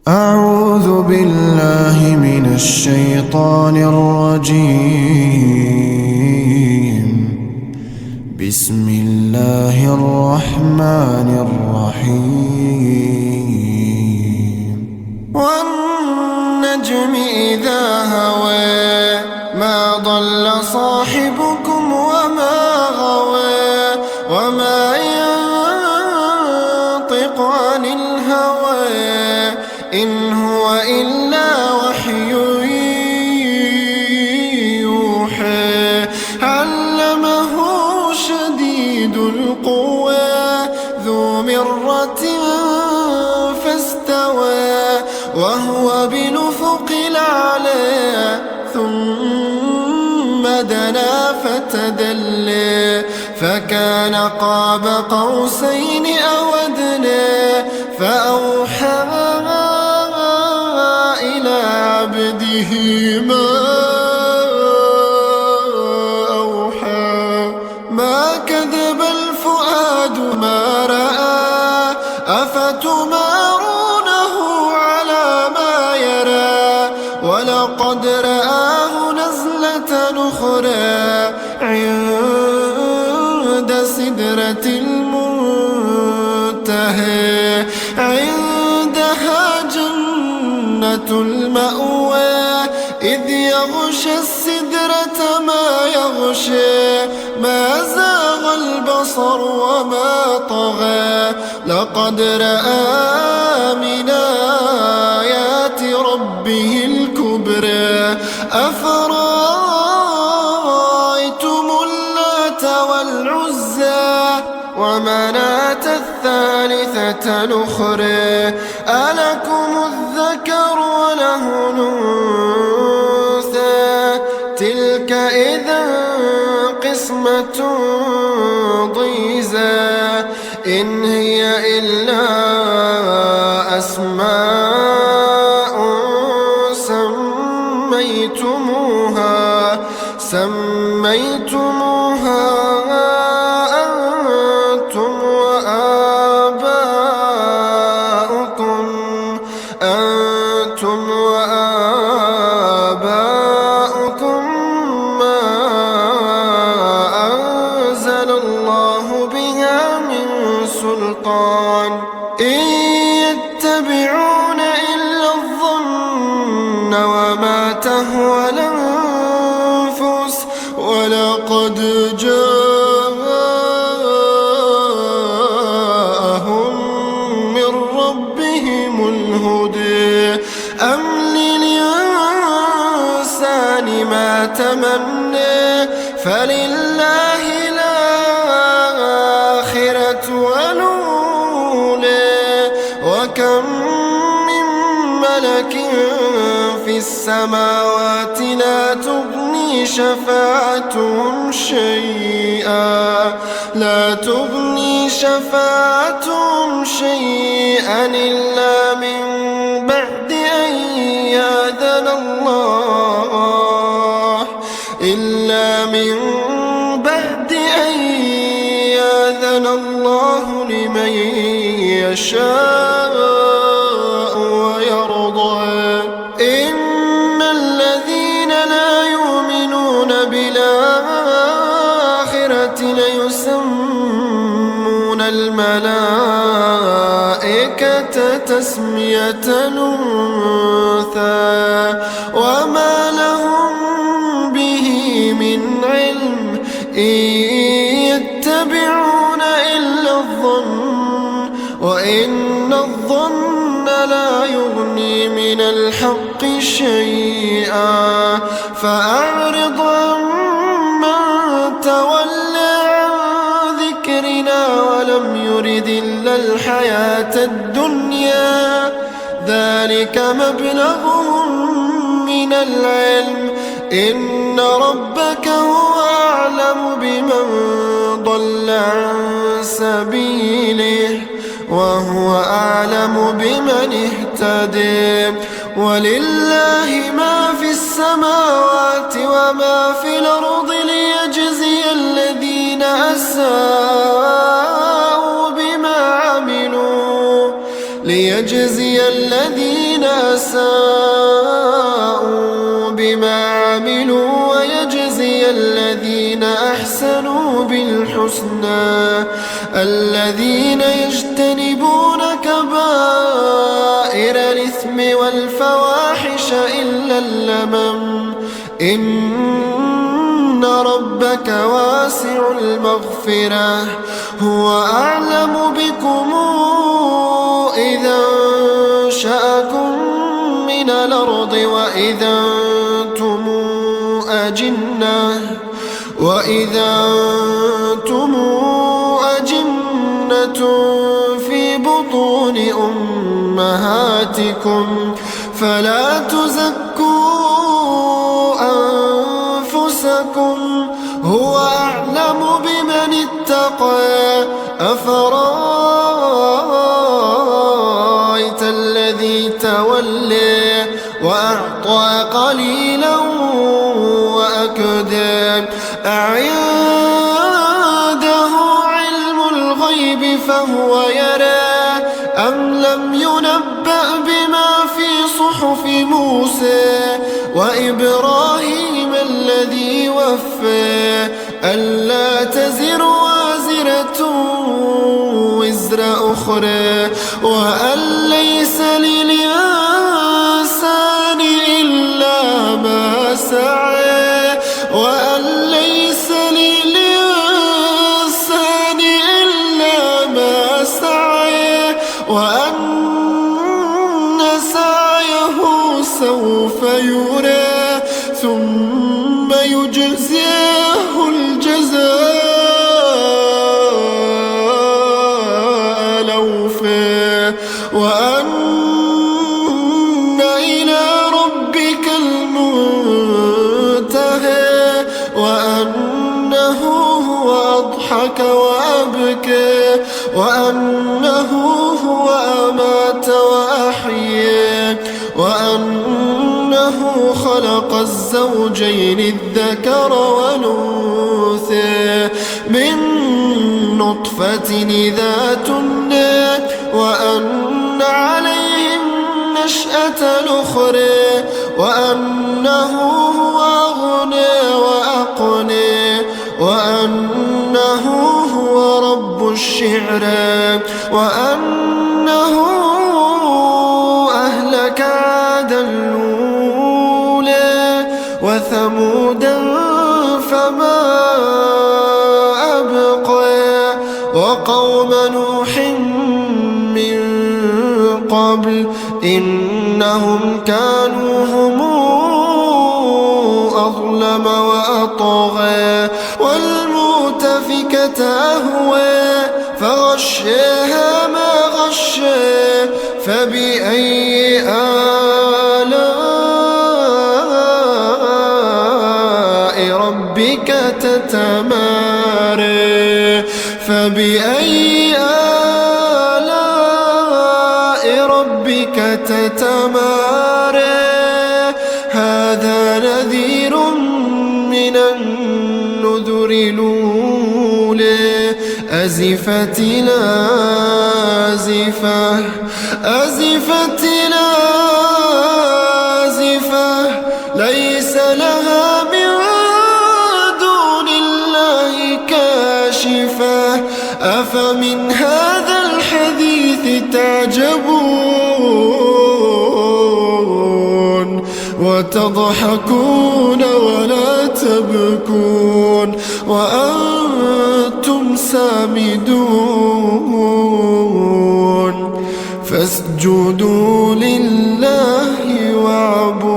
أعوذ بالله من الشيطان الرجيم. بسم الله الرحمن الرحيم. والنجم إذا هوى ما ضل صاحبكم وما غوى وما ينطق عن الهوى إن هو إلا وحي يوحى علمه شديد القوى ذو مرة فاستوى وهو بالأفق الأعلى ثم دنا فتدلى فكان قاب قوسين أو أدنى فأوحى إلى عبده ما أوحى ما كذب الفؤاد ما رأى أفتمارونه على ما يرى ولقد رآه نزلة أخرى عند سدرة المنتهى عندها جنة المأوى إذ يغشى السدرة ما يغشى ما زاغ البصر وما طغى لقد رأى من آيات ربه الكبرى أفرأيتم اللات والعزى ومناة الثالثة الأخرى ألكم الذكر وله الأنثى تلك إذا قسمة ضيزى إن هي إلا أسماء سميتموها أنتم وآباؤكم ما أنزل الله بها من سلطان إن يتبعون إلا الظن وما تهوى الأنفس ولقد جاءهم من ربهم الهدى أم للإنسان ما تمنى فلله الآخرة والأولى وكم من ملك في السماوات لا تغني شفاعتهم شيئا إلا من بعد أن يأذن الله لمن يشاء ويرضى إن الذين لا يؤمنون بالآخرة ليسمون الملائكة تسمية الأنثى وما لهم به من علم إن يتبعون إلا الظن وإن الظن لا يغني من الحق شيئا فأعرض عمن تولى عن ذكرنا ولم يرد إلا الحياة الدنيا ذلك مبلغهم من العلم إن ربك هو أعلم بمن ضل عن سبيله وهو أعلم بمن اهتدى ولله ما في السماوات وما في الأرض ليجزي الذين أساءوا بما عملوا ليجزي الذين الذين أساءوا بما عملوا ويجزي الذين أحسنوا بالحسنى الذين يجتنبون كبائر الإثم والفواحش إلا اللمم إن ربك واسع المغفرة هو أعلم بكم إذا أنشأكم من الأرض وإذا أنتم أجنة في بطون أمهاتكم فلا تزكوا أنفسكم هو أعلم بمن اتقى أفرأيت الذي تولى وأعطى قليلا وأكدى أعنده علم الغيب فهو يرى أم لم ينبأ بما في صحف موسى وإبراهيم الذي وفى ألا تزر وازرة وزر أخرى وأن ليس للإنسان إلا ما سعى وأن ليس للإنسان إلا ما سعى وأن سعيه سوف يرى ثم يجزيه الجزاء الأوفى وأن إلى ربك المنتهى وأنه هو أضحك وأبكى وأنه هو أمات وأحيا وأنه خلق الزوجين الذكر والأنثى من نطفة إذا تمنى وأن عليه النشأة الأخرى وأنه هو أغنى وأقنى وأنه هو رب الشعرى وأنه أهلك عادا الأولى وثمودا فما أبقى وقوم نوح من قبل إنهم كانوا هم أظلم وأطغى والمؤتفكة أهوى فغشاها ما غشى فبأي آلاء ربك تتمارى فبأي آلاء ربك تتمارى هذا نذير من النذر الأولى أزفت الآزفة أزفت الآزفة ليس لها من دون الله كاشفة أفمن هذا الحديث تعجبون وتضحكون ولا تبكون وأنتم سامدون فاسجدوا لله واعبدوا